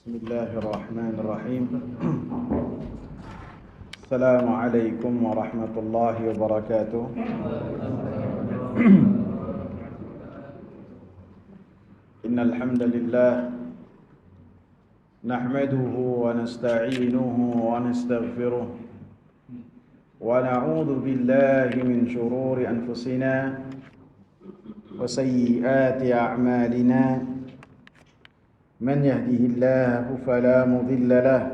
Bismillahirrahmanirrahim. Assalamualaikum warahmatullahi wabarakatuh. Innal hamdalillah nahmaduhu wa nasta'inuhu wa nastaghfiruh wa na'udzu billahi min shururi anfusina wa sayyiati a'malina. من يهده الله فلا مضل له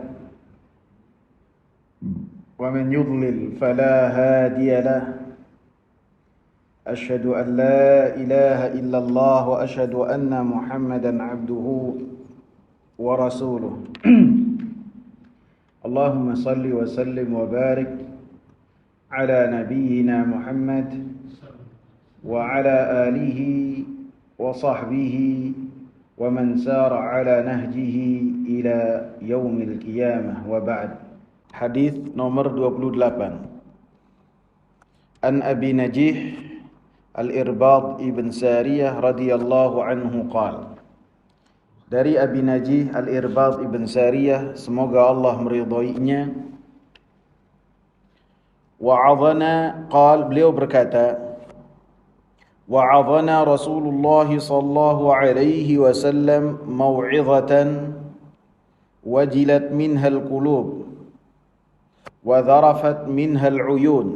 ومن يضلل فلا هادي له أشهد أن لا إله إلا الله وأشهد أن محمدا عبده ورسوله اللهم صل وسلم وبارك على نبينا محمد وعلى آله وصحبه ومن سار على نهجه إلى يوم القيامة وبعد. Hadis nomor 28. An Abi Najih Al-Irbad ibn Sariyah radhiyallahu anhu qala. Dari Abi Najih Al-Irbad ibn Sariyah, semoga Allah meridhoinya, wa'adhana qala, beliau berkata, وعظنا رسول الله صلى الله عليه وسلم موعظة وجلت منها القلوب وذرفت منها العيون.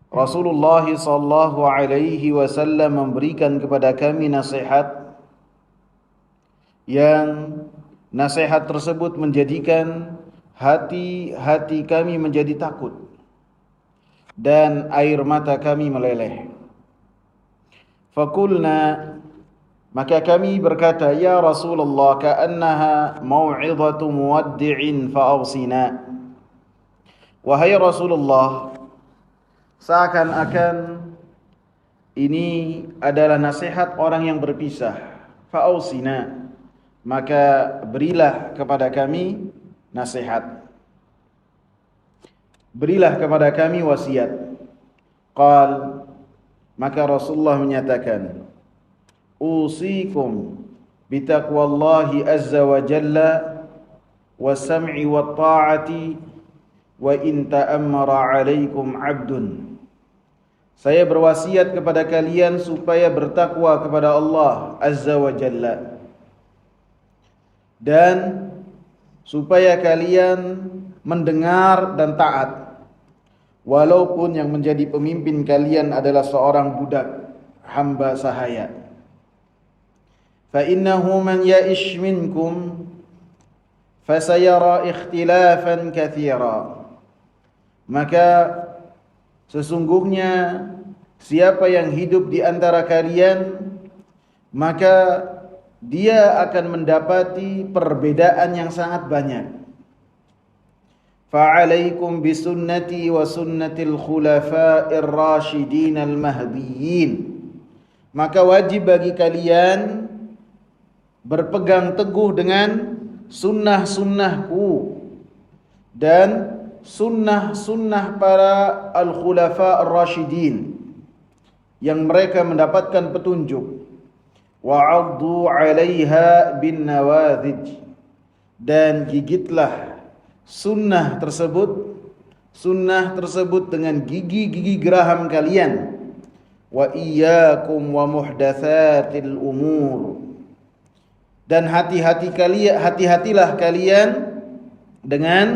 Rasulullah sallallahu alaihi wasallam memberikan kepada kami nasihat yang nasihat tersebut menjadikan hati-hati kami menjadi takut dan air mata kami meleleh. Fakulna, maka kami berkata, ya Rasulullah, ka'annaha mau'izatu muwaddi'in fa'awsina. Wahai Rasulullah, seakan-akan ini adalah nasihat orang yang berpisah. Fa'awsina, maka berilah kepada kami nasihat, berilah kepada kami wasiat. Qal, maka Rasulullah menyatakan, usikum bitaqwallahi azza wa jalla was-sam'i wat-ta'ati wa in ta'ammara 'alaikum 'abdun. Saya berwasiat kepada kalian supaya bertakwa kepada Allah azza wa jalla, dan supaya kalian mendengar dan taat walaupun yang menjadi pemimpin kalian adalah seorang budak hamba sahaya. Fa innahu man ya'ish minkum fasayara ikhtilafan katsira. Maka sesungguhnya siapa yang hidup di antara kalian, maka dia akan mendapati perbedaan yang sangat banyak. Fa'alaikum bisunnati wa sunnatil khulafa'ir rasyidin al-mahdiyyin. Maka wajib bagi kalian berpegang teguh dengan sunnah-sunnahku dan sunnah-sunnah para al-khulafa'ir rasyidin yang mereka mendapatkan petunjuk. Wa'addu 'alaiha bin nawadhij, dan gigitlah sunnah tersebut dengan gigi-gigi geraham kalian. Wa iyyakum wa muhdatsatil umur, dan hati-hatilah kalian dengan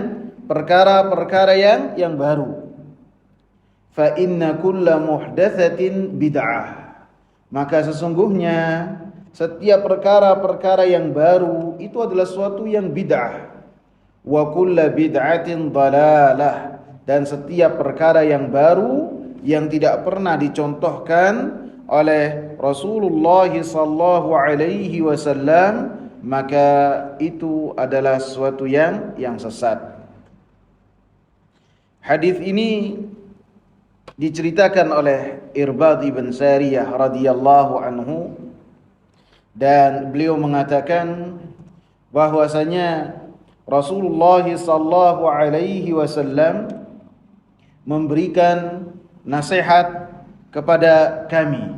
perkara-perkara yang baru. Fa inna kulla muhdatsatin bid'ah, maka sesungguhnya setiap perkara-perkara yang baru itu adalah suatu yang bid'ah. Wa kulla bid'atin dalalah, dan setiap perkara yang baru yang tidak pernah dicontohkan oleh Rasulullah sallallahu alaihi wasallam, maka itu adalah suatu yang sesat. Hadis ini diceritakan oleh Irbad ibn Sariyah radhiyallahu anhu, dan beliau mengatakan bahwasanya Rasulullah sallallahu alaihi wasallam memberikan nasihat kepada kami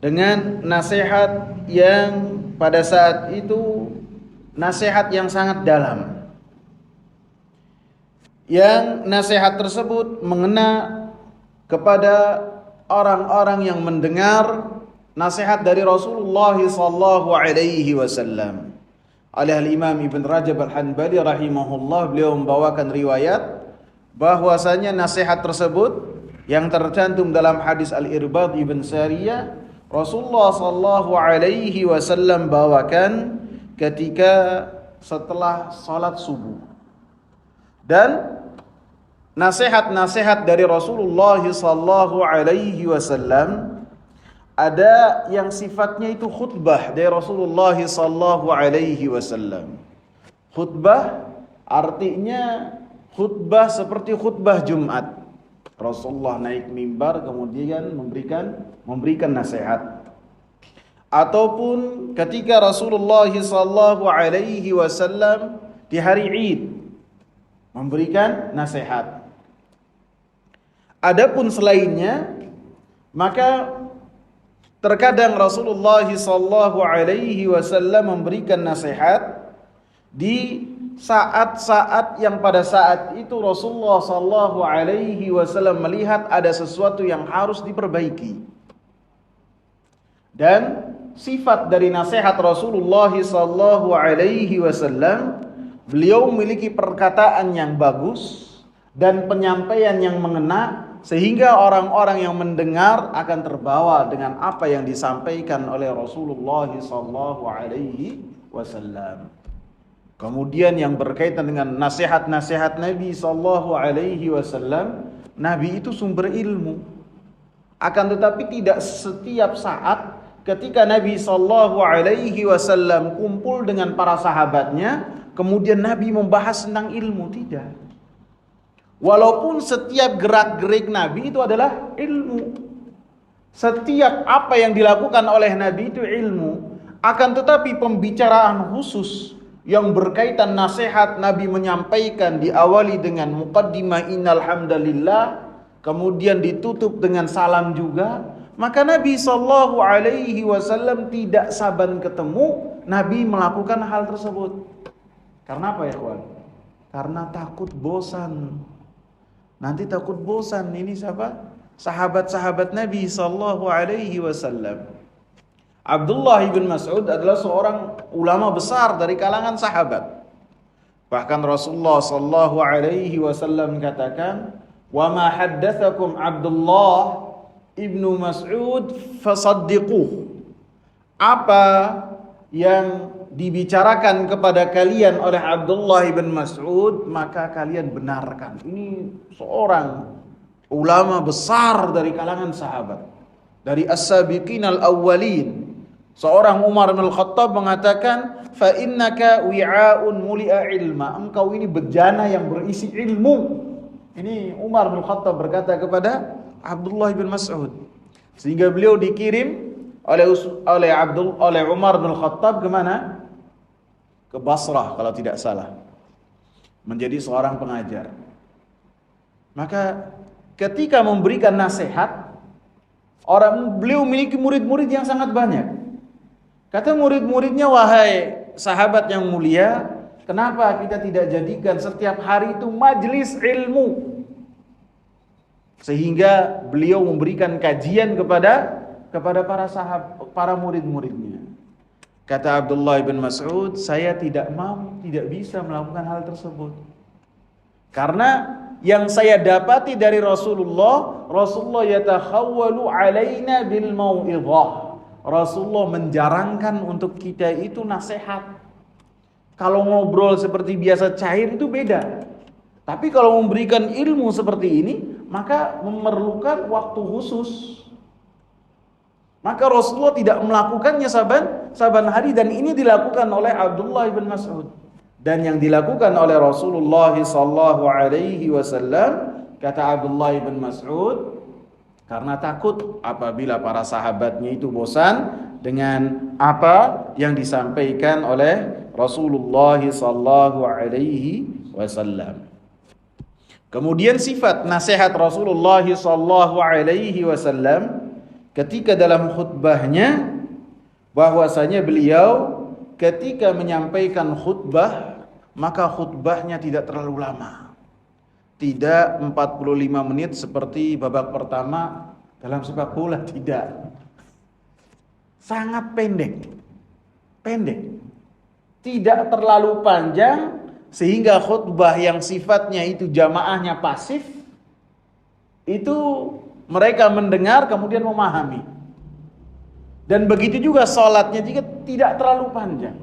dengan nasihat yang pada saat itu nasihat yang sangat dalam. Yang nasihat tersebut mengena kepada orang-orang yang mendengar nasihat dari Rasulullah sallallahu alaihi wasallam. Al-Imam Ibn Rajab Al-Hanbali rahimahullah, beliau membawakan riwayat bahwasanya nasihat tersebut yang tercantum dalam hadis Al-Irbad Ibn Sariyah, Rasulullah sallallahu alaihi wasallam bawakan ketika setelah salat subuh. Dan nasihat-nasihat dari Rasulullah sallallahu alaihi wasallam ada yang sifatnya itu khutbah dari Rasulullah sallallahu alaihi wasallam. Khutbah artinya khutbah seperti khutbah Jumat. Rasulullah naik mimbar kemudian memberikan nasihat. Ataupun ketika Rasulullah sallallahu alaihi wasallam di hari Id memberikan nasihat. Adapun selainnya, maka terkadang Rasulullah sallallahu alaihi wasallam memberikan nasihat di saat-saat yang pada saat itu Rasulullah sallallahu alaihi wasallam melihat ada sesuatu yang harus diperbaiki. Dan sifat dari nasihat Rasulullah sallallahu alaihi wasallam, beliau memiliki perkataan yang bagus dan penyampaian yang mengena, sehingga orang-orang yang mendengar akan terbawa dengan apa yang disampaikan oleh Rasulullah sallallahu alaihi wasallam. Kemudian yang berkaitan dengan nasihat-nasihat Nabi sallallahu alaihi wasallam, Nabi itu sumber ilmu. Akan tetapi tidak setiap saat ketika Nabi sallallahu alaihi wasallam kumpul dengan para sahabatnya, kemudian Nabi membahas tentang ilmu, tidak. Walaupun setiap gerak-gerik Nabi itu adalah ilmu. Setiap apa yang dilakukan oleh Nabi itu ilmu. Akan tetapi pembicaraan khusus yang berkaitan nasihat Nabi menyampaikan diawali dengan muqaddimah innal hamdalillah, kemudian ditutup dengan salam juga, maka Nabi sallallahu alaihi wasallam tidak saban ketemu Nabi melakukan hal tersebut. Karena apa ya kawan? Karena takut bosan. Nanti takut bosan. Ini siapa? Sahabat-sahabat Nabi sallallahu alaihi wasallam. Abdullah ibn Mas'ud adalah seorang ulama besar dari kalangan sahabat. Bahkan Rasulullah sallallahu alaihi wasallam katakan, "Wa ma haddatsakum Abdullah ibnu Mas'ud fasaddiquh." Apa yang dibicarakan kepada kalian oleh Abdullah ibn Mas'ud, maka kalian benarkan. Ini seorang ulama besar dari kalangan sahabat, dari as-sabiqin al-awwalin. Seorang Umar bin Khattab mengatakan, "Fa innaka wi'aun muli'a ilma." Engkau ini bejana yang berisi ilmu. Ini Umar bin Khattab berkata kepada Abdullah bin Mas'ud. Sehingga beliau dikirim oleh Umar bin Khattab ke mana? Ke Basrah kalau tidak salah. Menjadi seorang pengajar. Maka ketika memberikan nasihat, beliau memiliki murid-murid yang sangat banyak. Kata murid-muridnya, "Wahai sahabat yang mulia, kenapa kita tidak jadikan setiap hari itu majelis ilmu?" Sehingga beliau memberikan kajian kepada para murid-muridnya. Kata Abdullah bin Mas'ud, "Saya tidak bisa melakukan hal tersebut. Karena yang saya dapati dari Rasulullah yatakhawwalu alaina bil mau'izah." Rasulullah menjarangkan untuk kita itu nasihat. Kalau ngobrol seperti biasa cair itu beda. Tapi kalau memberikan ilmu seperti ini, maka memerlukan waktu khusus. Maka Rasulullah tidak melakukannya saban hari, dan ini dilakukan oleh Abdullah bin Mas'ud. Dan yang dilakukan oleh Rasulullah sallallahu alaihi wasallam, kata Abdullah bin Mas'ud, karena takut apabila para sahabatnya itu bosan dengan apa yang disampaikan oleh Rasulullah sallallahu alaihi wasallam. Kemudian sifat nasihat Rasulullah sallallahu alaihi wasallam ketika dalam khutbahnya, bahwasanya beliau ketika menyampaikan khutbah, maka khutbahnya tidak terlalu lama. Tidak 45 menit seperti babak pertama dalam sepak bola, tidak. Sangat pendek. Pendek. Tidak terlalu panjang sehingga khutbah yang sifatnya itu jamaahnya pasif itu mereka mendengar kemudian memahami. Dan begitu juga sholatnya juga tidak terlalu panjang.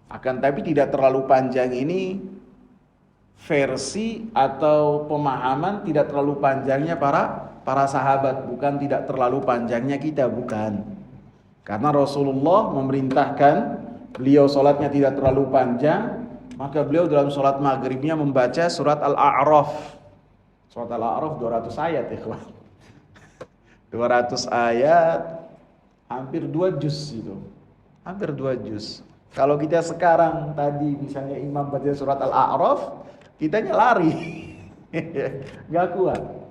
Akan tapi tidak terlalu panjang ini versi atau pemahaman tidak terlalu panjangnya para sahabat, bukan tidak terlalu panjangnya kita, bukan. Karena Rasulullah memerintahkan beliau sholatnya tidak terlalu panjang, maka beliau dalam sholat maghribnya membaca surat Al-A'raf. Surat Al-A'raf 200 ayat, ikhwan. 200 ayat, hampir 2 juz itu. Hampir 2 juz. Kalau kita sekarang tadi misalnya imam baca surat Al-A'raf, kitanya lari. Gak kuat.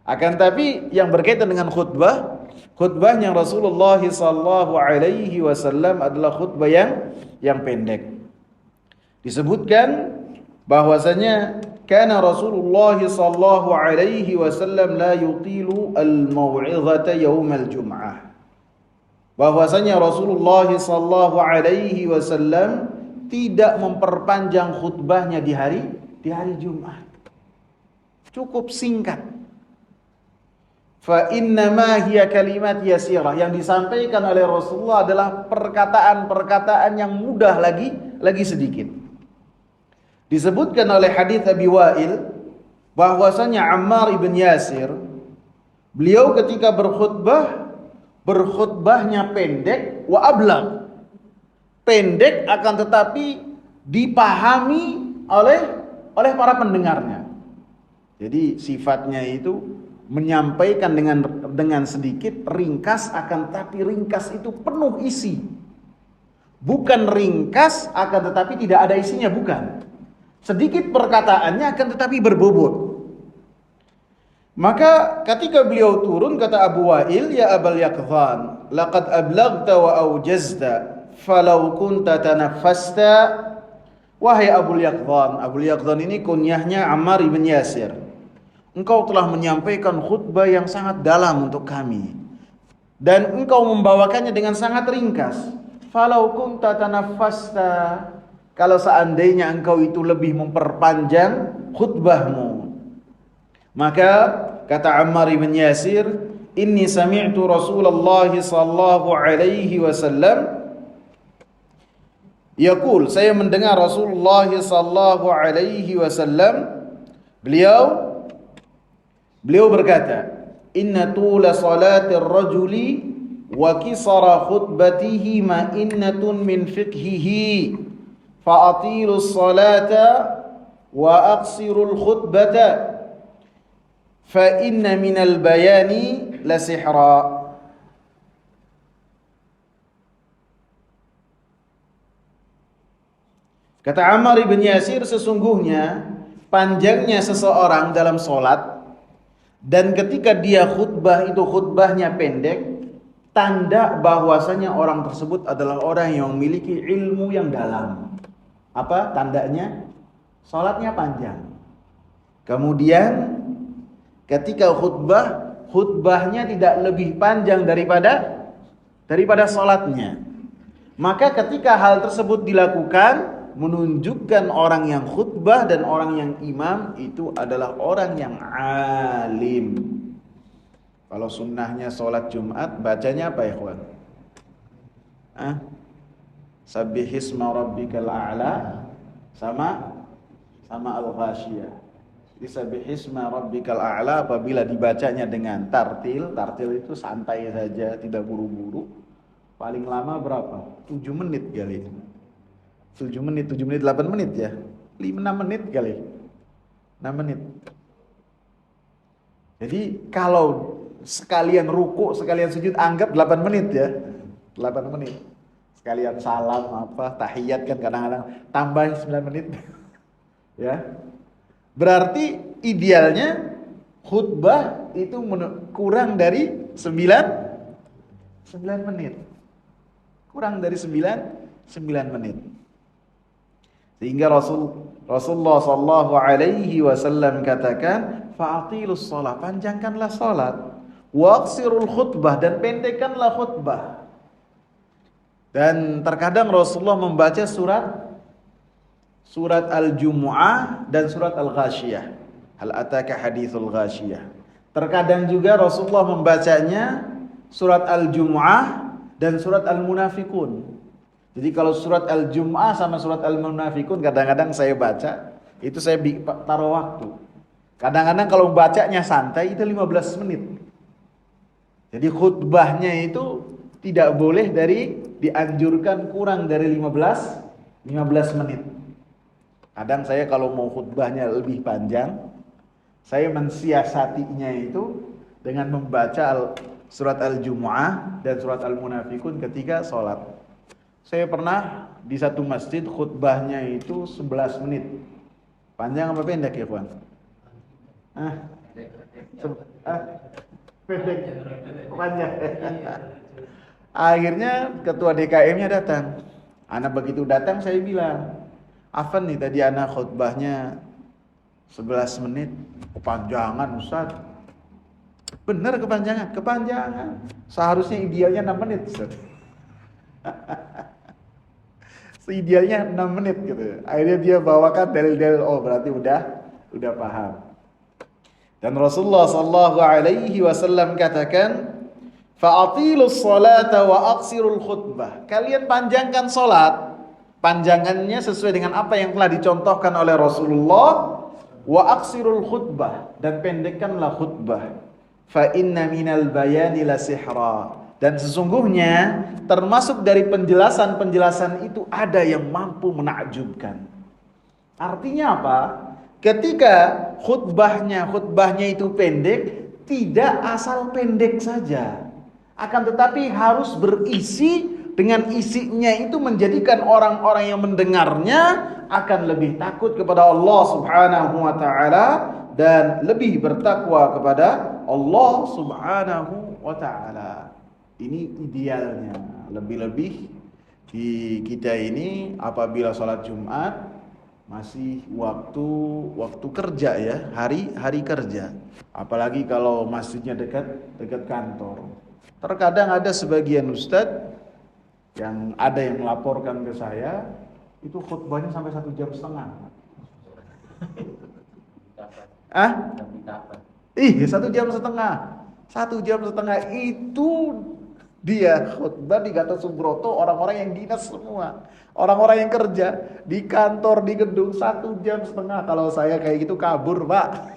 Akan tapi yang berkaitan dengan khutbahnya Rasulullah SAW adalah khutbah yang pendek. Disebutkan bahwasanya kana Rasulullah SAW la yutilu al-mau'izata yaumal jum'ah. Bahwasanya Rasulullah SAW tidak memperpanjang khutbahnya di hari Jumat. Cukup singkat. Fa innama hiya kalimat yasirah, yang disampaikan oleh Rasulullah adalah perkataan-perkataan yang mudah lagi sedikit. Disebutkan oleh hadis Abi Wa'il bahwasanya Ammar ibn Yasir, beliau ketika berkhutbahnya pendek wa ablagh. Pendek akan tetapi dipahami oleh para pendengarnya. Jadi sifatnya itu menyampaikan dengan sedikit, ringkas, akan tetapi ringkas itu penuh isi. Bukan ringkas akan tetapi tidak ada isinya, bukan. Sedikit perkataannya akan tetapi berbobot. Maka ketika beliau turun, kata Abu Wa'il, ya Abul Yaqdhan, laqad ablaghta wa aujazta falau kunta tanaffasta. Wahai Abul Yaqdhan. Abul Yaqdhan ini kunyahnya Ammar ibn Yasir. Engkau telah menyampaikan khutbah yang sangat dalam untuk kami, dan engkau membawakannya dengan sangat ringkas. Falau kunta tanaffasta, kalau seandainya engkau itu lebih memperpanjang khutbahmu. Maka kata Ammar ibn Yasir, inni sami'tu Rasulullah sallallahu alaihi wasallam yaqul, saya mendengar Rasulullah sallallahu alaihi wasallam beliau berkata, inna tula salatir rajuli wa kisara khutbatihi ma'innatun min fiqhihi fa'atilus salata wa aqsirul khutbata fa inna minal bayani la sihra. Kata Ammar ibn Yasir, sesungguhnya panjangnya seseorang dalam sholat dan ketika dia khutbah itu khutbahnya pendek, tanda bahwasanya orang tersebut adalah orang yang memiliki ilmu yang dalam. Apa tandanya? Sholatnya panjang. Kemudian ketika khutbahnya tidak lebih panjang daripada sholatnya. Maka ketika hal tersebut dilakukan, menunjukkan orang yang khutbah dan orang yang imam itu adalah orang yang alim. Kalau sunnahnya sholat Jumat, bacanya apa ya kawan? Sabbihisma rabbikal a'la sama al-ghasyiyah. Jadi sabbihisma rabbikal a'la apabila dibacanya dengan tartil itu santai saja, tidak buru-buru. Paling lama berapa? 7 menit kali. 7 menit, 8 menit ya. 6 menit kali. 6 menit. Jadi kalau sekalian ruku, sekalian sujud, anggap 8 menit ya. 8 menit. Sekalian salam tahiyat kan kadang-kadang tambah 9 menit. Ya. Berarti idealnya khutbah itu kurang dari 9 menit. kurang dari 9 menit. Sehingga Rasulullah sallallahu alaihi wasallam katakan, fa'atilus shalah, panjangkanlah salat, waqsirul khutbah, dan pendekkanlah khutbah. Dan terkadang Rasulullah membaca surat Al-Jumu'ah dan surat Al-Ghasyiyah. Hal ataka hadithul Ghasyiyah. Terkadang juga Rasulullah membacanya surat Al-Jumu'ah dan surat Al-Munafikun. Jadi kalau surat Al-Jumu'ah sama surat Al-Munafikun kadang-kadang saya baca, itu saya taruh waktu. Kadang-kadang kalau bacanya santai itu 15 menit. Jadi khutbahnya itu tidak boleh dianjurkan kurang dari 15 menit. Kadang saya kalau mau khutbahnya lebih panjang, saya mensiasatinya itu dengan membaca surat Al-Jumu'ah dan surat Al-Munafikun ketika sholat. Saya pernah di satu masjid khutbahnya itu 11 menit. Panjang apa pendek ya, Puan? Pendek. Panjang. Akhirnya ketua DKM-nya datang. Anak begitu datang saya bilang, Afan nih tadi anak khutbahnya 11 menit. Kepanjangan Ustaz. Benar kepanjangan. Seharusnya idealnya 6 menit Ustaz. Idealnya 6 menit gitu. Akhirnya dia bawakan dalil-dalil, oh berarti udah paham. Dan Rasulullah sallallahu alaihi wasallam katakan, fa'atilus salata wa aqsirul khutbah. Kalian panjangkan salat, panjangannya sesuai dengan apa yang telah dicontohkan oleh Rasulullah, wa aqsirul khutbah, dan pendekkanlah khutbah. Fa inna minal bayani la sihra. Dan sesungguhnya termasuk dari penjelasan-penjelasan itu ada yang mampu menakjubkan. Artinya apa? Ketika khutbahnya itu pendek, tidak asal pendek saja. Akan tetapi harus berisi, dengan isinya itu menjadikan orang-orang yang mendengarnya akan lebih takut kepada Allah Subhanahu wa taala dan lebih bertakwa kepada Allah Subhanahu wa taala. Ini idealnya. Lebih-lebih di kita ini apabila sholat Jumat masih waktu kerja ya, hari kerja. Apalagi kalau masjidnya dekat kantor. Terkadang ada sebagian ustadz yang ada yang melaporkan ke saya, itu khutbahnya sampai 1,5 jam. 1,5 jam. 1,5 jam itu dia khutbah di Gatot Subroto, orang-orang yang dinas semua, orang-orang yang kerja di kantor, di gedung, 1,5 jam. Kalau saya kayak gitu kabur, Pak.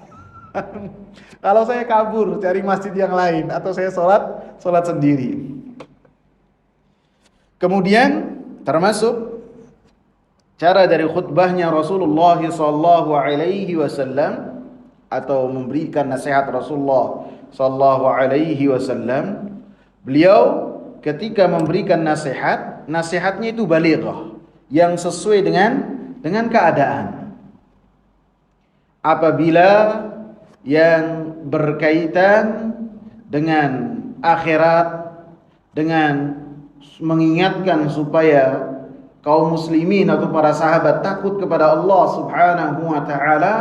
Kalau saya kabur cari masjid yang lain atau saya sholat sendiri. Kemudian termasuk cara dari khutbahnya Rasulullah sallallahu alaihi wasallam atau memberikan nasihat Rasulullah sallallahu alaihi wasallam, beliau ketika memberikan nasihatnya itu balighah, yang sesuai dengan keadaan. Apabila yang berkaitan dengan akhirat, dengan mengingatkan supaya kaum muslimin atau para sahabat takut kepada Allah Subhanahu wa taala,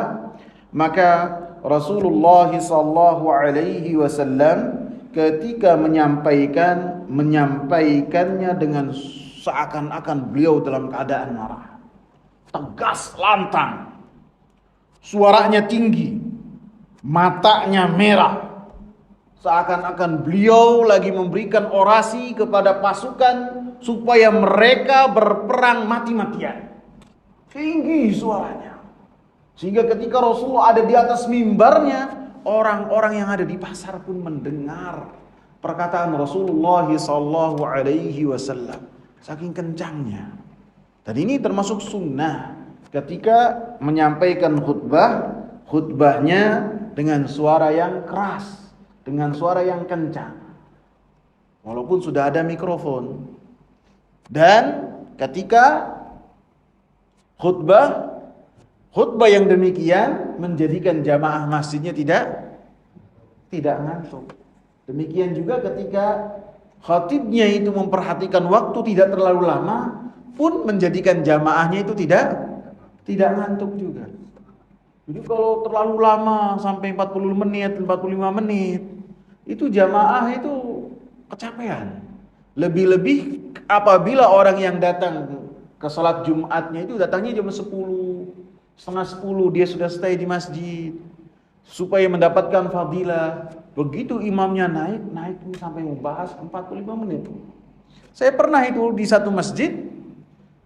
maka Rasulullah sallallahu alaihi wasallam ketika menyampaikannya dengan seakan-akan beliau dalam keadaan marah, tegas, lantang, suaranya tinggi, matanya merah, seakan-akan beliau lagi memberikan orasi kepada pasukan supaya mereka berperang mati-matian. Tinggi suaranya, sehingga ketika Rasulullah ada di atas mimbarnya, orang-orang yang ada di pasar pun mendengar perkataan Rasulullah sallallahu alaihi wasallam, saking kencangnya. Dan ini termasuk sunnah ketika menyampaikan khutbahnya dengan suara yang keras, dengan suara yang kencang, walaupun sudah ada mikrofon. Dan ketika khutbah yang demikian menjadikan jamaah masjidnya tidak ngantuk. Demikian juga ketika khatibnya itu memperhatikan waktu tidak terlalu lama, pun menjadikan jamaahnya itu tidak ngantuk juga. Jadi kalau terlalu lama sampai 40 menit, 45 menit, itu jamaah itu kecapean. Lebih-lebih apabila orang yang datang ke salat Jumatnya itu datangnya jam 10, setengah 10 dia sudah stay di masjid supaya mendapatkan fadilah. Begitu imamnya naik sampai membahas 45 menit. Saya pernah itu di satu masjid,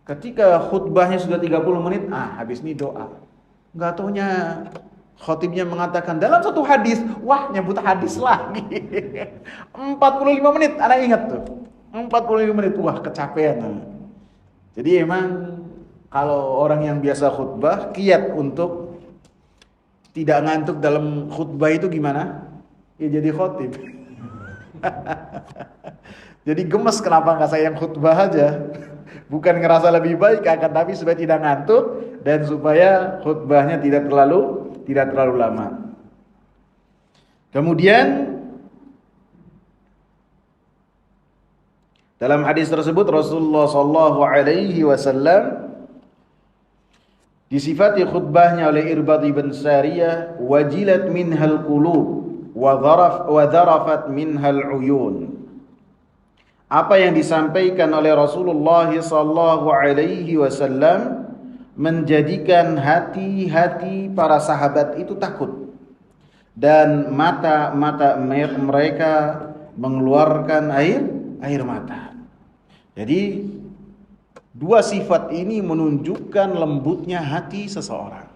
ketika khutbahnya sudah 30 menit, habis ini doa. Enggak taunya khatibnya mengatakan dalam satu hadis, nyebut hadis lagi. 45 menit, anak ingat tuh. 45 menit, kecapean. Jadi emang kalau orang yang biasa khutbah, kiat untuk tidak ngantuk dalam khutbah itu gimana? Ya jadi khatib. Jadi gemes kenapa enggak saya yang khutbah aja. Bukan ngerasa lebih baik, akan tapi supaya tidak ngantuk dan supaya khutbahnya tidak terlalu lama. Kemudian dalam hadis tersebut Rasulullah sallallahu alaihi wasallam disifati khutbahnya oleh Irbad bin Sariyah, wajilat minhal qulub wa dharafat minhal uyun. Apa yang disampaikan oleh Rasulullah sallallahu alaihi wasallam menjadikan hati-hati para sahabat itu takut dan mata-mata mereka mengeluarkan air mata. Jadi dua sifat ini menunjukkan lembutnya hati seseorang.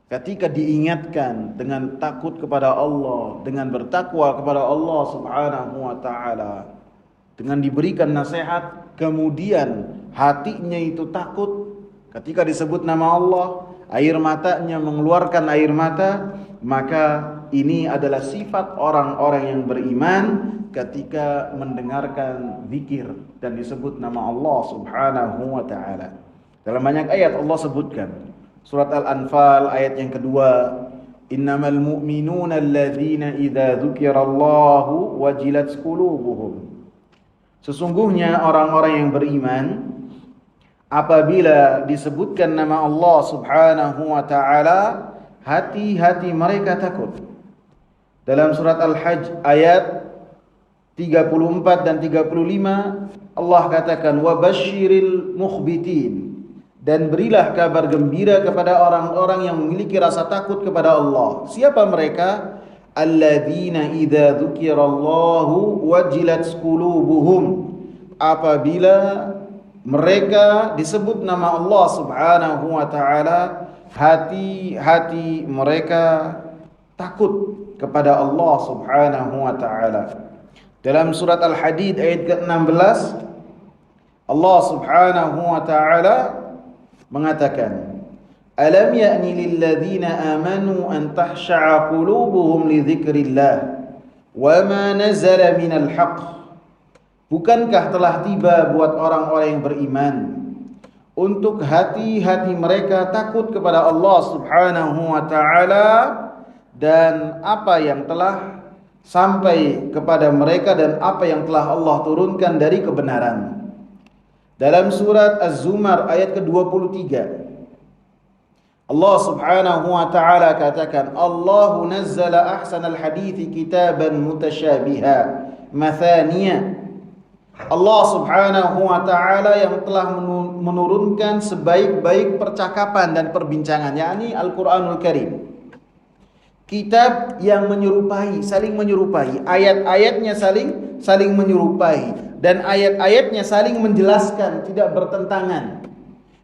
Ketika diingatkan dengan takut kepada Allah, dengan bertakwa kepada Allah Subhanahu wa taala, dengan diberikan nasihat, kemudian hatinya itu takut. Ketika disebut nama Allah, air matanya mengeluarkan air mata, maka ini adalah sifat orang-orang yang beriman ketika mendengarkan zikir dan disebut nama Allah Subhanahu wa taala. Dalam banyak ayat Allah sebutkan. Surat Al-Anfal ayat yang kedua, innamal mu'minuna alladzina idza dzukirallahu wajilat qulubuhum. Sesungguhnya orang-orang yang beriman apabila disebutkan nama Allah Subhanahu wa taala, hati-hati mereka takut. Dalam surat Al-Hajj ayat 34 dan 35 Allah katakan wabasyiril mukhbitin, dan berilah kabar gembira kepada orang-orang yang memiliki rasa takut kepada Allah. Siapa mereka? Alladzina idza dzukirallahu wajilat qulubuhum. Apabila mereka disebut nama Allah Subhanahu wa taala, hati-hati mereka takut kepada Allah Subhanahu wa taala. Dalam surat Al-Hadid ayat ke-16 Allah Subhanahu wa taala mengatakan, alam ya'ni lilladzina amanu an tahsha'a qulubuhum li dzikrillah wa ma nazala minal haqq. Bukankah telah tiba buat orang-orang yang beriman untuk hati-hati mereka takut kepada Allah Subhanahu wa taala dan apa yang telah sampai kepada mereka dan apa yang telah Allah turunkan dari kebenaran. Dalam surat Az-Zumar ayat ke-23 Allah Subhanahu wa taala katakan, Allahu nazzala ahsanal hadithi kitaban mutasyabiha mathaniya. Allah Subhanahu wa taala yang telah menurunkan sebaik-baik percakapan dan perbincangan, yakni Al-Qur'anul Karim. Kitab yang menyerupai, saling menyerupai, ayat-ayatnya saling menyerupai dan ayat-ayatnya saling menjelaskan, tidak bertentangan.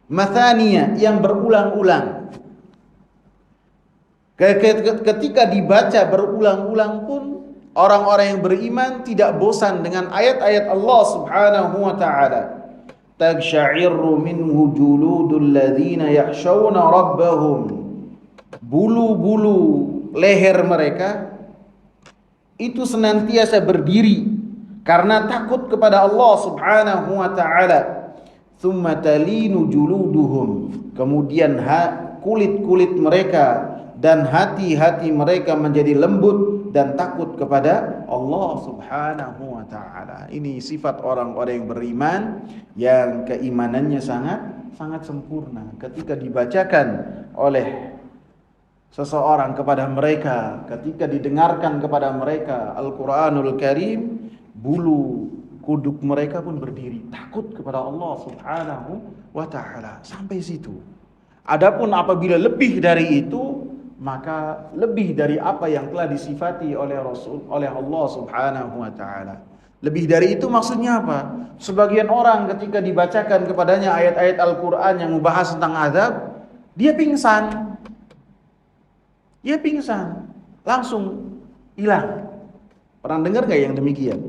Mathaniya, yang berulang-ulang. Ketika dibaca berulang-ulang pun orang-orang yang beriman tidak bosan dengan ayat-ayat Allah Subhanahu wa taala. Tagsya'irru minhu juludul ladzina yakhshawna rabbahum. Bulu-bulu leher mereka itu senantiasa berdiri karena takut kepada Allah Subhanahu wa taala. Tsumma talinu juluduhum, kemudian kulit-kulit mereka dan hati-hati mereka menjadi lembut dan takut kepada Allah Subhanahu wa taala. Ini sifat orang-orang yang beriman yang keimanannya sangat sempurna. Ketika dibacakan oleh seseorang kepada mereka, ketika didengarkan kepada mereka Al-Qur'anul Karim, bulu kuduk mereka pun berdiri takut kepada Allah Subhanahu wa taala. Sampai situ. Adapun apabila lebih dari itu, maka lebih dari apa yang telah disifati oleh Allah Subhanahu wa taala. Lebih dari itu maksudnya apa? Sebagian orang ketika dibacakan kepadanya ayat-ayat Al-Qur'an yang membahas tentang azab, dia pingsan. Langsung hilang. Pernah dengar enggak yang demikian?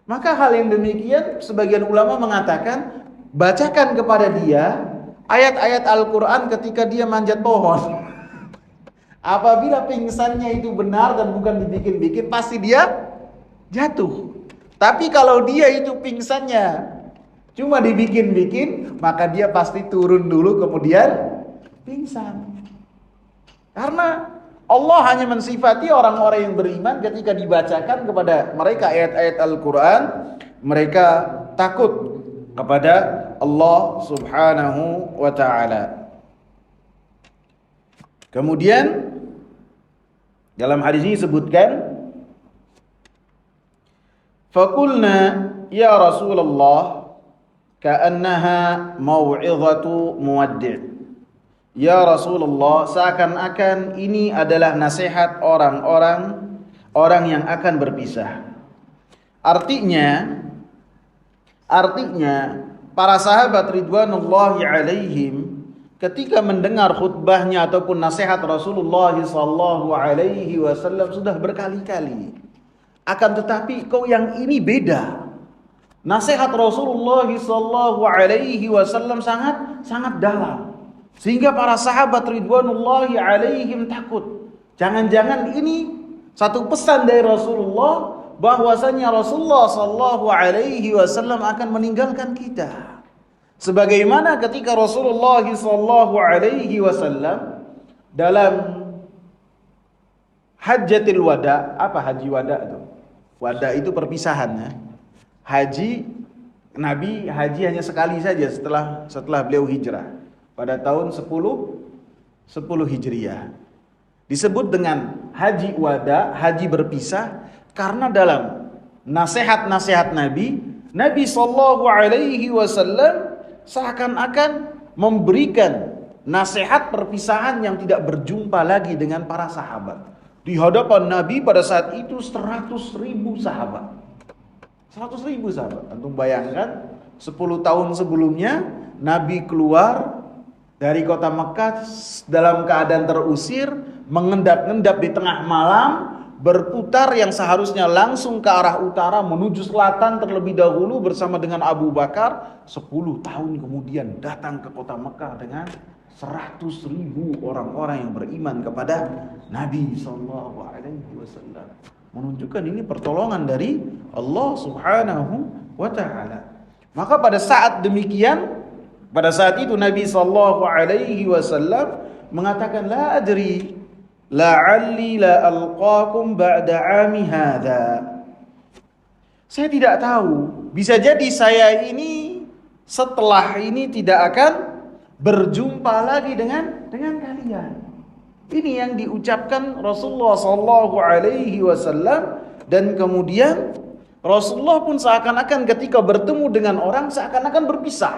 Maka hal yang demikian sebagian ulama mengatakan, bacakan kepada dia ayat-ayat Al-Qur'an ketika dia manjat pohon. Apabila pingsannya itu benar dan bukan dibikin-bikin, pasti dia jatuh. Tapi kalau dia itu pingsannya cuma dibikin-bikin, maka dia pasti turun dulu kemudian pingsan. Karena Allah hanya mensifati orang-orang yang beriman ketika dibacakan kepada mereka ayat-ayat Al-Quran, mereka takut kepada Allah Subhanahu wa ta'ala. Kemudian dalam hadis ini disebutkan, "Faqulna ya Rasulullah ka'annaha mau'izatu muwaddi'." Ya Rasulullah, seakan-akan ini adalah nasihat orang yang akan berpisah. Artinya para sahabat ridwanullahi alaihim ketika mendengar khutbahnya ataupun nasihat Rasulullah sallallahu alaihi wasallam sudah berkali-kali. Akan tetapi kok yang ini beda. Nasihat Rasulullah sallallahu alaihi wasallam sangat dalam. Sehingga para sahabat ridwanullahi alaihim takut. Jangan-jangan ini satu pesan dari Rasulullah bahwasanya Rasulullah sallallahu alaihi wasallam akan meninggalkan kita. Sebagaimana ketika Rasulullah sallallahu alaihi wasallam dalam Hajjatul Wada, apa haji wada itu? Wada itu perpisahan ya. Nabi haji hanya sekali saja setelah beliau hijrah. Pada tahun 10 Hijriah. Disebut dengan haji wada, haji berpisah, karena dalam nasihat-nasihat Nabi sallallahu alaihi wasallam seakan-akan memberikan nasihat perpisahan yang tidak berjumpa lagi dengan para sahabat. Di hadapan Nabi pada saat itu 100.000 sahabat. 100.000 sahabat. Antum bayangkan 10 tahun sebelumnya Nabi keluar dari kota Mekah dalam keadaan terusir, mengendap-endap di tengah malam, berputar yang seharusnya langsung ke arah utara menuju selatan terlebih dahulu bersama dengan Abu Bakar. 10 tahun kemudian datang ke kota Mekah dengan 100.000 orang-orang yang beriman kepada Nabi sallallahu alaihi wasallam. Menunjukkan ini pertolongan dari Allah Subhanahu wa taala. Maka pada saat itu Nabi sallallahu alaihi wasallam mengatakan, la adri la'alli la alqakum ba'da 'ami hadza. Saya tidak tahu, bisa jadi saya ini setelah ini tidak akan berjumpa lagi dengan kalian. Ini yang diucapkan Rasulullah sallallahu alaihi wasallam, dan kemudian Rasulullah pun seakan-akan ketika bertemu dengan orang seakan-akan berpisah.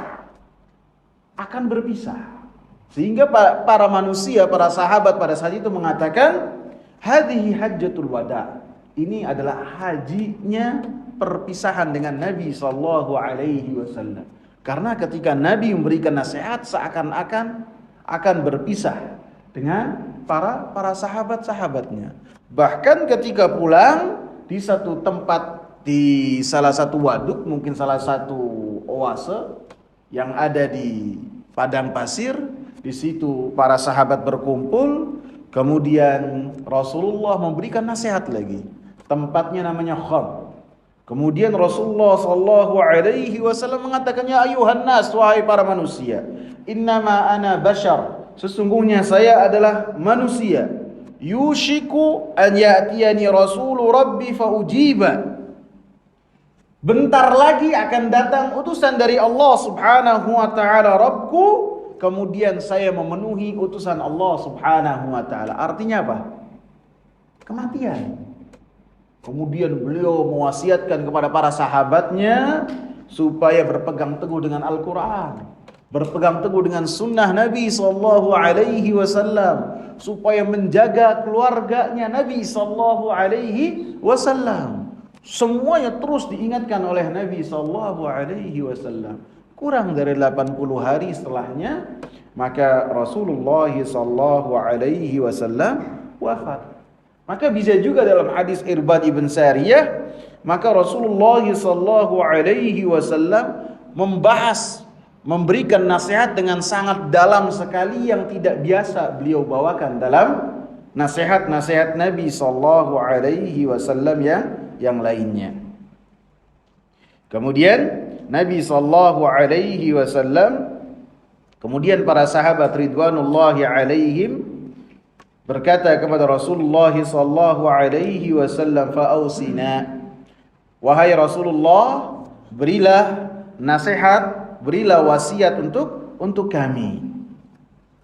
Sehingga para manusia, para sahabat pada saat itu mengatakan, hadhihi hajjatul wada. Ini adalah hajinya perpisahan dengan Nabi sallallahu alaihi wasallam. Karena ketika Nabi memberikan nasihat seakan-akan akan berpisah dengan para sahabat-sahabatnya. Bahkan ketika pulang di satu tempat, di salah satu waduk, mungkin salah satu oase yang ada di padang pasir, di situ para sahabat berkumpul, kemudian Rasulullah memberikan nasihat lagi. Tempatnya namanya Kham. Kemudian Rasulullah sallallahu alaihi wasallam mengatakan, ya ayuhan nas, wahai para manusia, innama ana bashar, sesungguhnya saya adalah manusia, yushiku an ya'tiyani rasulu rabbi faujiba. Bentar lagi akan datang utusan dari Allah Subhanahu wa taala, Rabbku, kemudian saya memenuhi utusan Allah Subhanahu wa taala. Artinya apa? Kematian. Kemudian beliau mewasiatkan kepada para sahabatnya supaya berpegang teguh dengan Al-Quran, berpegang teguh dengan sunnah Nabi sallallahu alaihi wasallam, supaya menjaga keluarganya Nabi sallallahu alaihi wasallam. Semuanya terus diingatkan oleh Nabi sallallahu alaihi wasallam. Kurang dari 80 hari setelahnya, maka Rasulullah sallallahu alaihi wasallam wafat. Maka bisa juga dalam hadis Irbad ibn Sariyah, maka Rasulullah sallallahu alaihi wasallam memberikan nasihat dengan sangat dalam sekali yang tidak biasa beliau bawakan dalam nasihat-nasihat Nabi sallallahu alaihi wasallam yang lainnya. Kemudian Nabi sallallahu alaihi wasallam, kemudian para sahabat ridwanullahi alaihim berkata kepada Rasulullah sallallahu alaihi wasallam, "Fa'ausina." Wahai Rasulullah, berilah nasihat, berilah wasiat untuk kami.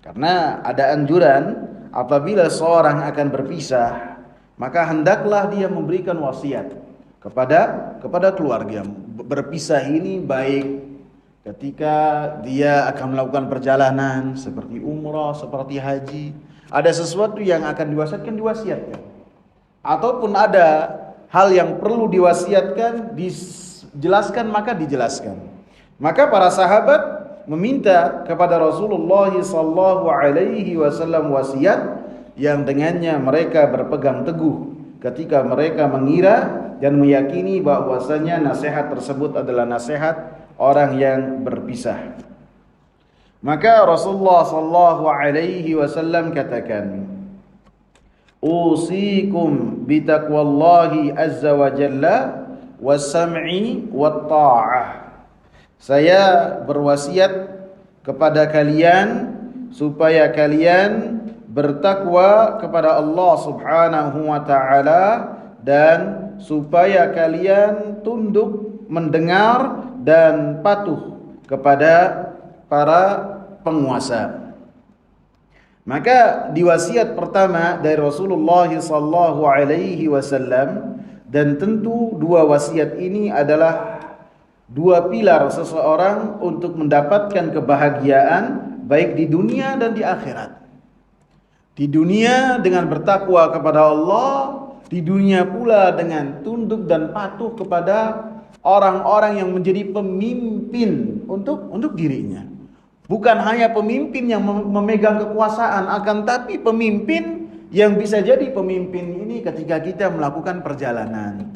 Karena ada anjuran apabila seorang akan berpisah, maka hendaklah dia memberikan wasiat kepada keluarga. Berpisah ini baik ketika dia akan melakukan perjalanan seperti umrah, seperti haji, ada sesuatu yang akan diwasiatkan. Ataupun ada hal yang perlu diwasiatkan, dijelaskan, maka dijelaskan. Maka para sahabat meminta kepada Rasulullah sallallahu alaihi wasallam wasiat yang dengannya mereka berpegang teguh ketika mereka mengira dan meyakini bahwasanya nasihat tersebut adalah nasihat orang yang berpisah. Maka Rasulullah sallallahu alaihi wasallam katakan, "Usikum bitaqwallahi azza wa jalla was-sam'i wat-ta'ah." Saya berwasiat kepada kalian supaya kalian bertakwa kepada Allah Subhanahu wa taala dan supaya kalian tunduk mendengar dan patuh kepada para penguasa. Maka diwasiat pertama dari Rasulullah sallallahu alaihi wasallam, dan tentu dua wasiat ini adalah dua pilar seseorang untuk mendapatkan kebahagiaan baik di dunia dan di akhirat. Di dunia dengan bertakwa kepada Allah, di dunia pula dengan tunduk dan patuh kepada orang-orang yang menjadi pemimpin untuk dirinya. Bukan hanya pemimpin yang memegang kekuasaan, akan tapi pemimpin yang bisa jadi pemimpin ini ketika kita melakukan perjalanan.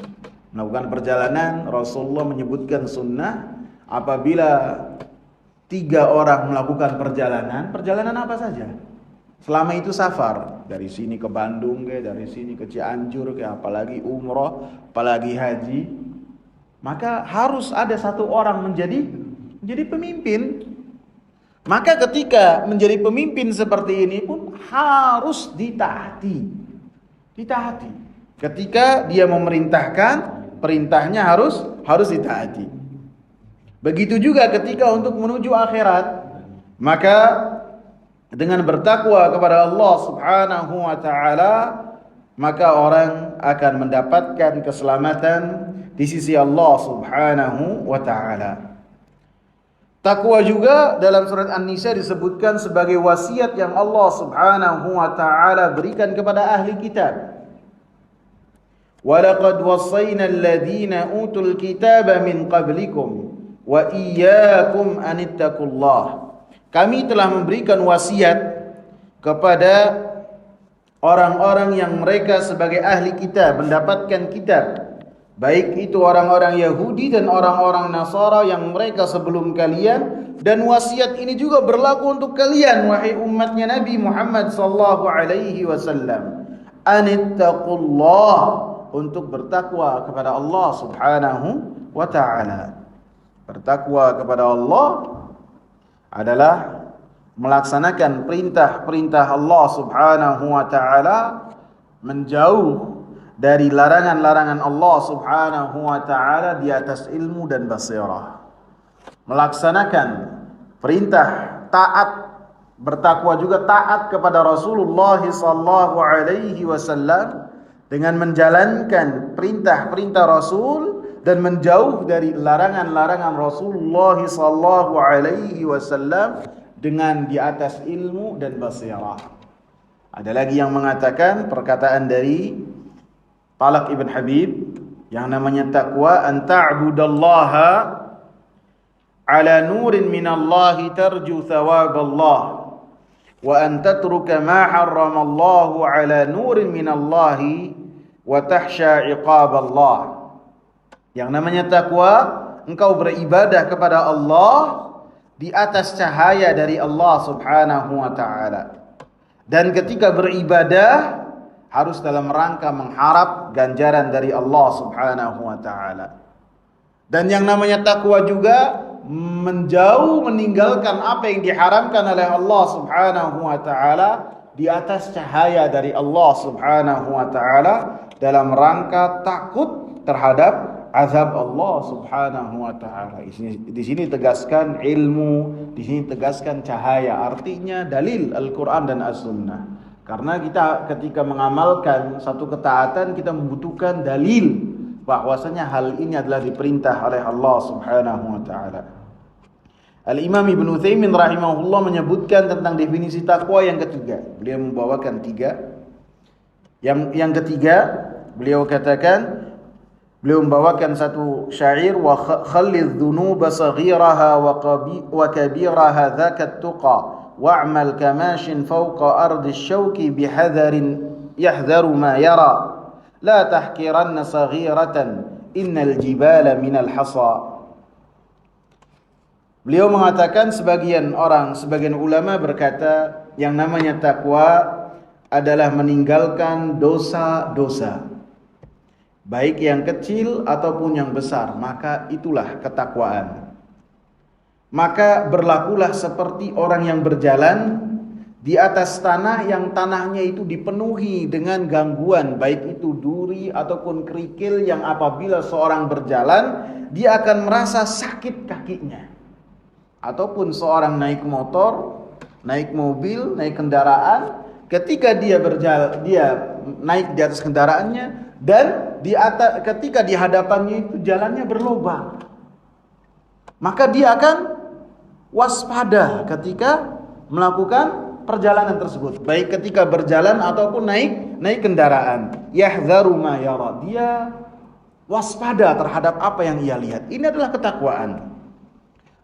Melakukan perjalanan, Rasulullah menyebutkan sunnah apabila 3 orang melakukan perjalanan apa saja. Selama itu safar, dari sini ke Bandung, dari sini ke Cianjur, apalagi umroh, apalagi haji, maka harus ada 1 orang menjadi pemimpin. Maka ketika menjadi pemimpin seperti ini pun harus ditaati. Ketika dia memerintahkan, perintahnya harus ditaati. Begitu juga ketika untuk menuju akhirat, maka dengan bertakwa kepada Allah Subhanahu wa taala, maka orang akan mendapatkan keselamatan di sisi Allah Subhanahu wa taala. Takwa juga dalam surat An-Nisa disebutkan sebagai wasiat yang Allah Subhanahu wa taala berikan kepada ahli kitab. Walaqad wassayna alladhina utul kitaba min qablikum wa iyyakum an ittaqullah. Kami telah memberikan wasiat kepada orang-orang yang mereka sebagai ahli kitab, mendapatkan kitab, baik itu orang-orang Yahudi dan orang-orang Nasara yang mereka sebelum kalian, dan wasiat ini juga berlaku untuk kalian wahai umatnya Nabi Muhammad sallallahu alaihi wasallam. Anittaqullah, untuk bertakwa kepada Allah Subhanahu wa taala. Bertakwa kepada Allah adalah melaksanakan perintah-perintah Allah Subhanahu wa taala menjauh dari larangan-larangan Allah Subhanahu wa taala di atas ilmu dan basirah. Melaksanakan perintah taat, bertakwa juga taat kepada Rasulullah sallallahu alaihi wasallam dengan menjalankan perintah-perintah Rasul dan menjauh dari larangan-larangan Rasulullah sallallahu alaihi wasallam dengan di atas ilmu dan basirah. Ada lagi yang mengatakan perkataan dari Talaq ibn Habib yang namanya takwa, an ta'budallaha ala nurin minallahi tarju thawaballah wa an tatruka ma harramallahu ala nurin minallahi wa tahsya iqaballah. Yang namanya takwa, engkau beribadah kepada Allah di atas cahaya dari Allah Subhanahu wa taala. Dan ketika beribadah harus dalam rangka mengharap ganjaran dari Allah Subhanahu wa taala. Dan yang namanya takwa juga menjauh, meninggalkan apa yang diharamkan oleh Allah Subhanahu wa taala di atas cahaya dari Allah Subhanahu wa taala dalam rangka takut terhadap azab Allah Subhanahu wa taala. Di sini tegaskan ilmu, di sini tegaskan cahaya. Artinya dalil Al-Qur'an dan As-Sunnah. Karena kita ketika mengamalkan satu ketaatan, kita membutuhkan dalil bahwasanya hal ini adalah diperintah oleh Allah Subhanahu wa taala. Al-Imam Ibnu Utsaimin rahimahullah menyebutkan tentang definisi takwa yang ketiga. Beliau membawakan tiga. Yang ketiga, beliau katakan, beliau membawakan satu syair, wa khallidh dhunuba saghiraha wa kabiraha dzakat tuqa wa'mal kamashin fawqa ardi syauki bihadharin yahdharu ma yara la tahkiranna saghiratan innal jibala minal hasa. Beliau mengatakan, sebagian ulama berkata yang namanya takwa adalah meninggalkan dosa-dosa, baik yang kecil ataupun yang besar, maka itulah ketakwaan. Maka berlakulah seperti orang yang berjalan di atas tanah yang tanahnya itu dipenuhi dengan gangguan, baik itu duri ataupun kerikil, yang apabila seorang berjalan dia akan merasa sakit kakinya. Ataupun seorang naik motor, naik mobil, naik kendaraan, ketika dia naik di atas kendaraannya dan ketika di hadapannya itu jalannya berlubang, maka dia akan waspada ketika melakukan perjalanan tersebut, baik ketika berjalan ataupun naik kendaraan. Yahdharu ma yara, dia waspada terhadap apa yang ia lihat. Ini adalah ketakwaan.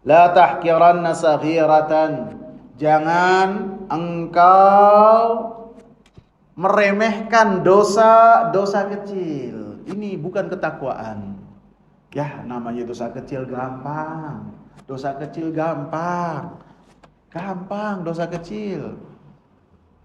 La tahkiranna saghiratan, jangan engkau meremehkan dosa kecil. Ini bukan ketakwaan. Ya, namanya dosa kecil gampang. Dosa kecil gampang dosa kecil.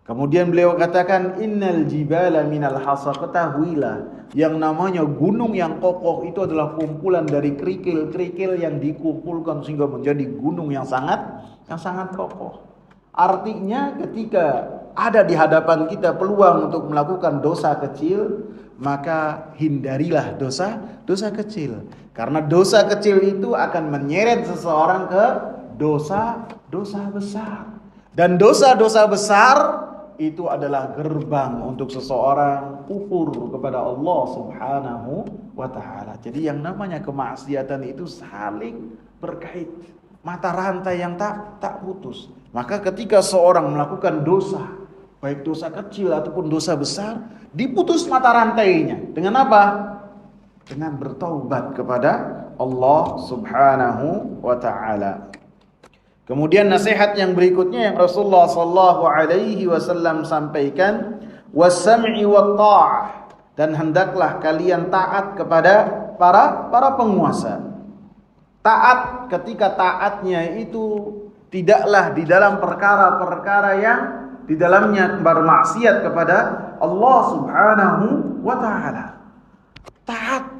Kemudian beliau katakan, innal jibala minal hasa, ketahuilah yang namanya gunung yang kokoh itu adalah kumpulan dari kerikil-kerikil yang dikumpulkan sehingga menjadi gunung yang sangat kokoh. Artinya ketika ada di hadapan kita peluang untuk melakukan dosa kecil, maka hindarilah dosa kecil. Karena dosa kecil itu akan menyeret seseorang ke dosa besar. Dan dosa-dosa besar itu adalah gerbang untuk seseorang kufur kepada Allah Subhanahu wa taala. Jadi yang namanya kemaksiatan itu saling berkait, mata rantai yang tak putus. Maka ketika seorang melakukan dosa, baik dosa kecil ataupun dosa besar, diputus mata rantainya. Dengan apa? Dengan bertaubat kepada Allah Subhanahu wa taala. Kemudian nasihat yang berikutnya yang Rasulullah sallallahu alaihi wasallam sampaikan, was-sam'i wat-tha'ah, dan hendaklah kalian taat kepada para penguasa. Taat ketika taatnya itu tidaklah di dalam perkara-perkara yang di dalamnya bermaksiat kepada Allah Subhanahu wa taala. Taat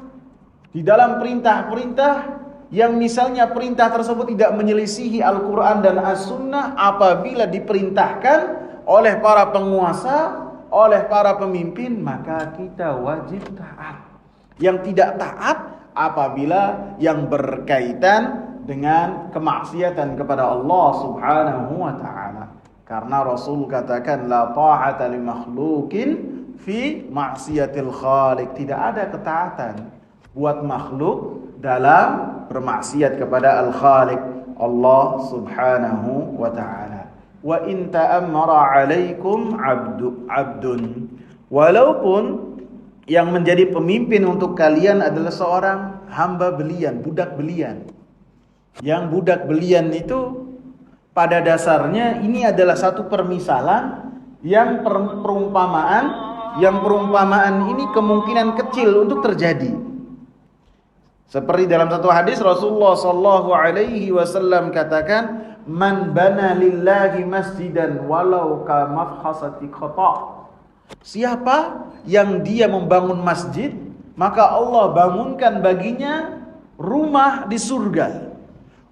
di dalam perintah-perintah yang misalnya perintah tersebut tidak menyelisihi Al-Quran dan As-Sunnah, apabila diperintahkan oleh para penguasa, oleh para pemimpin, maka kita wajib taat. Yang tidak taat apabila yang berkaitan dengan kemaksiatan kepada Allah Subhanahu wa taala. Karena Rasul katakan la ta'ata li makhluqin fi maksiatil khaliq. Tidak ada ketaatan buat makhluk dalam bermaksiat kepada al-khaliq Allah Subhanahu wa taala. Wa in ta'ammara 'alaikum 'abdun. Walaupun yang menjadi pemimpin untuk kalian adalah seorang hamba belian, budak belian. Yang budak belian itu pada dasarnya ini adalah satu permisalan yang perumpamaan ini kemungkinan kecil untuk terjadi. Seperti dalam satu hadis Rasulullah sallallahu alaihi wasallam katakan, "Man bana lillahi masjidan walau ka mafhasati khata." Siapa yang dia membangun masjid, maka Allah bangunkan baginya rumah di surga.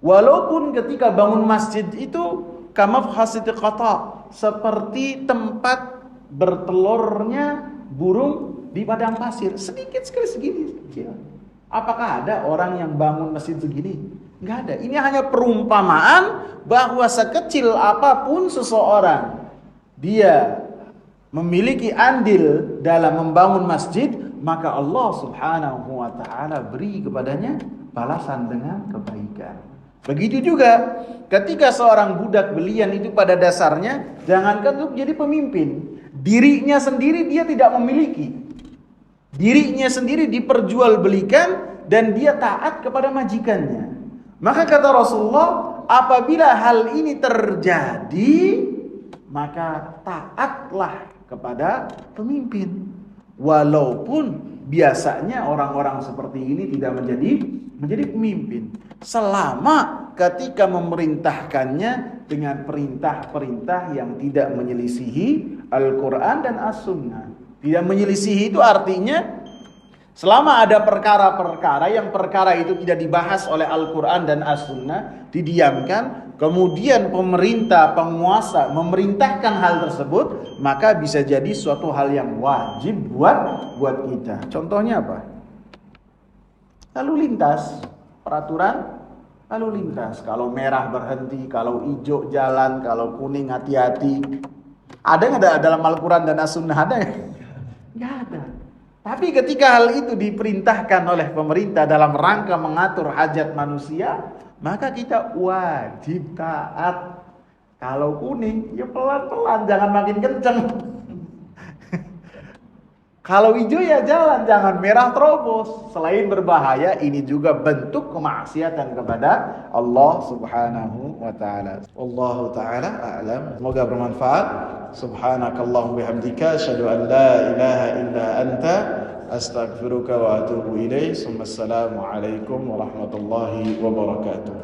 Walaupun ketika bangun masjid itu kamafhasiti qata, seperti tempat bertelurnya burung di padang pasir, sedikit sekali segini. Apakah ada orang yang bangun masjid segini? Enggak ada. Ini hanya perumpamaan bahwa sekecil apapun seseorang dia memiliki andil dalam membangun masjid, maka Allah Subhanahu wa taala beri kepadanya balasan dengan kebaikan. Begitu juga ketika seorang budak belian itu pada dasarnya jangankan untuk jadi pemimpin, dirinya sendiri dia tidak memiliki. Dirinya sendiri diperjualbelikan dan dia taat kepada majikannya. Maka kata Rasulullah, apabila hal ini terjadi, maka taatlah kepada pemimpin. Walaupun biasanya orang-orang seperti ini tidak menjadi pemimpin, selama ketika memerintahkannya dengan perintah-perintah yang tidak menyelisihi Al-Quran dan As-Sunnah. Tidak menyelisihi itu artinya selama ada perkara-perkara yang perkara itu tidak dibahas oleh Al-Quran dan As-Sunnah, didiamkan, kemudian pemerintah, penguasa memerintahkan hal tersebut, maka bisa jadi suatu hal yang wajib buat kita. Contohnya apa? Lalu lintas, peraturan lalu lintas. Kalau merah berhenti, kalau hijau jalan, kalau kuning hati-hati. Ada nggak dalam Al-Quran dan As-Sunnah? Ada nggak ada. Tapi ketika hal itu diperintahkan oleh pemerintah dalam rangka mengatur hajat manusia, maka kita wajib taat. Kalau kuning, ya pelan-pelan, jangan makin kenceng. Kalau hijau ya jalan, jangan merah terobos. Selain berbahaya, ini juga bentuk kemaksiatan kepada Allah Subhanahu wa taala. Wallahu taala a'lam. Semoga bermanfaat. Subhanakallahumma bihamdika asyhadu an la ilaha illa anta astaghfiruka wa atubu ilaik. Assalamu alaikum warahmatullahi wabarakatuh.